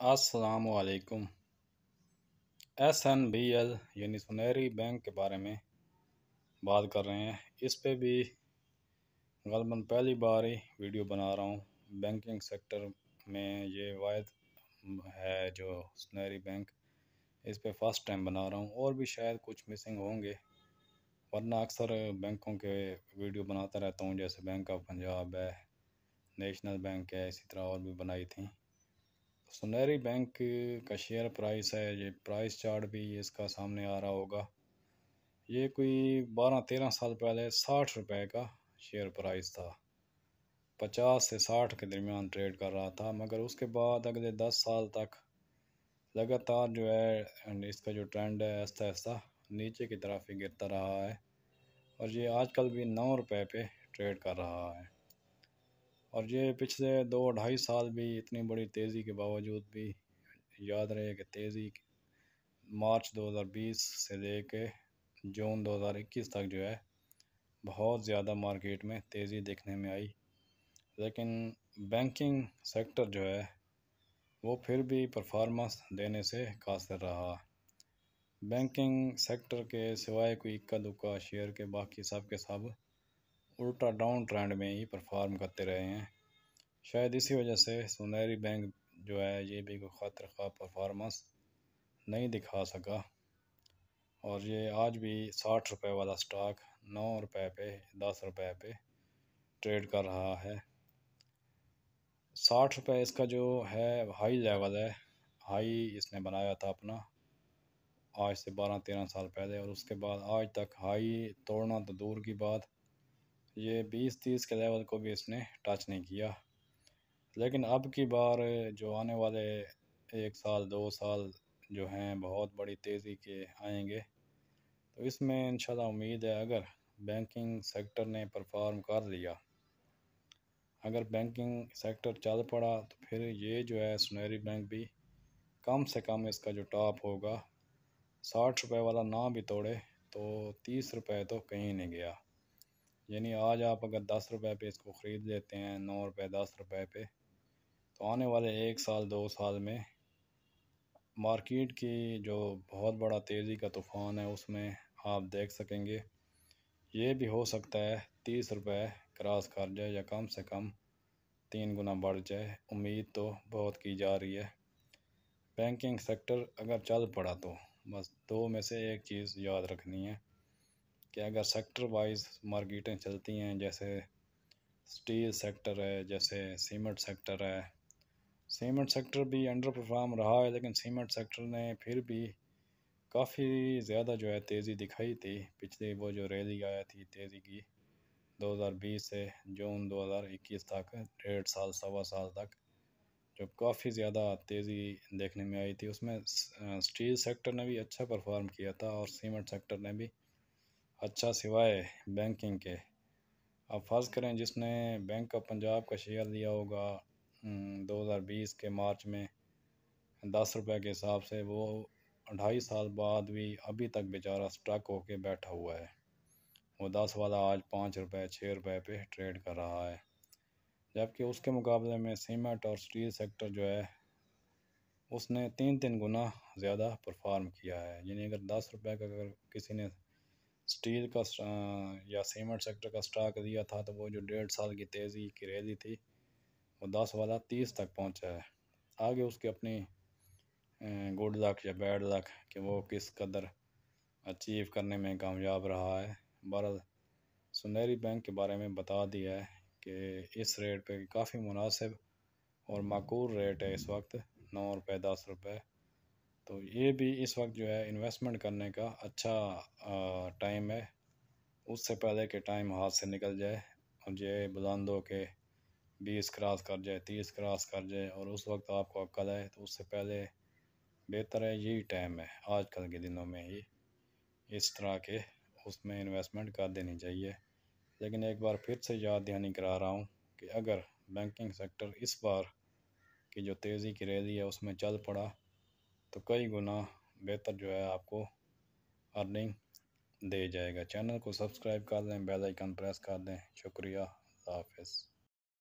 السلام علیکم۔ SNBL یعنی سنہری بینک کے بارے میں بات کر رہے ہیں۔ اس پہ بھی غالباً پہلی بار ہی ویڈیو بنا رہا ہوں۔ بینکنگ سیکٹر میں یہ واحد ہے جو سنہری بینک، اس پہ فرسٹ ٹائم بنا رہا ہوں، اور بھی شاید کچھ مسنگ ہوں گے، ورنہ اکثر بینکوں کے ویڈیو بناتا رہتا ہوں، جیسے بینک آف پنجاب ہے، نیشنل بینک ہے، اسی طرح اور بھی بنائی تھیں۔ سنہری بینک کا شیئر پرائس ہے، یہ پرائس چارٹ بھی اس کا سامنے آ رہا ہوگا۔ یہ کوئی 12-13 سال پہلے 60 روپے کا شیئر پرائس تھا، 50 سے 60 کے درمیان ٹریڈ کر رہا تھا، مگر اس کے بعد اگلے 10 سال تک لگاتار جو ہے اس کا جو ٹرینڈ ہے آہستہ آہستہ نیچے کی طرف ہی گرتا رہا ہے، اور یہ آج کل بھی 9 روپے پہ ٹریڈ کر رہا ہے۔ اور یہ پچھلے 2-2.5 سال بھی اتنی بڑی تیزی کے باوجود بھی یاد رہے کہ تیزی مارچ 2020 سے لے کے جون 2021 تک جو ہے بہت زیادہ مارکیٹ میں تیزی دیکھنے میں آئی، لیکن بینکنگ سیکٹر جو ہے وہ پھر بھی پرفارمنس دینے سے قاصر رہا۔ بینکنگ سیکٹر کے سوائے کوئی اکا دکا شیئر کے باقی سب کے سب الٹا ڈاؤن ٹرینڈ میں ہی پرفارم کرتے رہے ہیں۔ شاید اسی وجہ سے سنہری بینک جو ہے یہ بھی کوئی خاطر خواہ پرفارمنس نہیں دکھا سکا، اور یہ آج بھی 60 روپے والا سٹاک 9 روپے پہ 10 روپے پہ ٹریڈ کر رہا ہے۔ 60 روپے اس کا جو ہے ہائی لیول ہے، ہائی اس نے بنایا تھا اپنا آج سے 12-13 سال پہلے، اور اس کے بعد آج تک ہائی توڑنا تو دور کی بات، یہ 20-30 کے لیول کو بھی اس نے ٹچ نہیں کیا۔ لیکن اب کی بار جو آنے والے 1 سال 2 سال جو ہیں بہت بڑی تیزی کے آئیں گے، تو اس میں انشاءاللہ امید ہے اگر بینکنگ سیکٹر نے پرفارم کر لیا، اگر بینکنگ سیکٹر چل پڑا، تو پھر یہ جو ہے سنہری بینک بھی کم سے کم اس کا جو ٹاپ ہوگا 60 روپے والا نہ بھی توڑے تو 30 روپے تو کہیں نہیں گیا۔ یعنی آج آپ اگر 10 روپے پہ اس کو خرید لیتے ہیں، 9 روپے 10 روپے پہ، تو آنے والے 1 سال 2 سال میں مارکیٹ کی جو بہت بڑا تیزی کا طوفان ہے اس میں آپ دیکھ سکیں گے یہ بھی ہو سکتا ہے 30 روپے کراس کر جائے یا کم سے کم 3 گنا بڑھ جائے۔ امید تو بہت کی جا رہی ہے۔ بینکنگ سیکٹر اگر چل پڑا تو بس 2 میں سے ایک چیز یاد رکھنی ہے کہ اگر سیکٹر وائز مارکیٹیں چلتی ہیں، جیسے سٹیل سیکٹر ہے، جیسے سیمنٹ سیکٹر ہے، سیمنٹ سیکٹر بھی انڈر پرفارم رہا ہے، لیکن سیمنٹ سیکٹر نے پھر بھی کافی زیادہ جو ہے تیزی دکھائی تھی۔ پچھلی وہ جو ریلی آیا تھی تیزی کی 2020 سے جون 2021 تک، 1.5 سال 1.25 سال تک جو کافی زیادہ تیزی دیکھنے میں آئی تھی، اس میں سٹیل سیکٹر نے بھی اچھا پرفارم کیا تھا اور سیمنٹ سیکٹر نے بھی اچھا، سوائے بینکنگ کے۔ اب فرض کریں جس نے بینک آف پنجاب کا شیئر لیا ہوگا 2020 کے مارچ میں 10 روپے کے حساب سے، وہ 2.5 سال بعد بھی ابھی تک بیچارہ سٹرک ہو کے بیٹھا ہوا ہے۔ وہ 10 والا آج 5 روپے 6 روپے پہ ٹریڈ کر رہا ہے، جبکہ اس کے مقابلے میں سیمنٹ اور سٹیل سیکٹر جو ہے اس نے 3 گنا زیادہ پرفارم کیا ہے۔ یعنی اگر 10 روپے کا اگر کسی نے سٹیل کا یا سیمنٹ سیکٹر کا سٹاک لیا تھا، تو وہ جو 1.5 سال کی تیزی کی ریلی تھی وہ 10 والا 30 تک پہنچا ہے۔ آگے اس کی اپنی گڈ لک یا بیڈ لک کہ وہ کس قدر اچیو کرنے میں کامیاب رہا ہے۔ بہرحال سنہری بینک کے بارے میں بتا دیا ہے کہ اس ریٹ پہ کافی مناسب اور معقول ریٹ ہے اس وقت، 9 روپے 10 روپے، تو یہ بھی اس وقت جو ہے انویسٹمنٹ کرنے کا اچھا ٹائم ہے، اس سے پہلے کہ ٹائم ہاتھ سے نکل جائے اور یہ بلند ہو کے 20 کراس کر جائے، 30 کراس کر جائے، اور اس وقت آپ کو عقل ہے، تو اس سے پہلے بہتر ہے یہی ٹائم ہے آج کل کے دنوں میں ہی اس طرح کے اس میں انویسٹمنٹ کر دینی چاہیے۔ لیکن ایک بار پھر سے یاد دہانی کرا رہا ہوں کہ اگر بینکنگ سیکٹر اس بار کی جو تیزی کی ریلی ہے اس میں چل پڑا، تو کئی گنا بہتر جو ہے آپ کو ارننگ دے جائے گا۔ چینل کو سبسکرائب کر دیں، بیل آئیکن پریس کر دیں۔ شکریہ، اللہ حافظ۔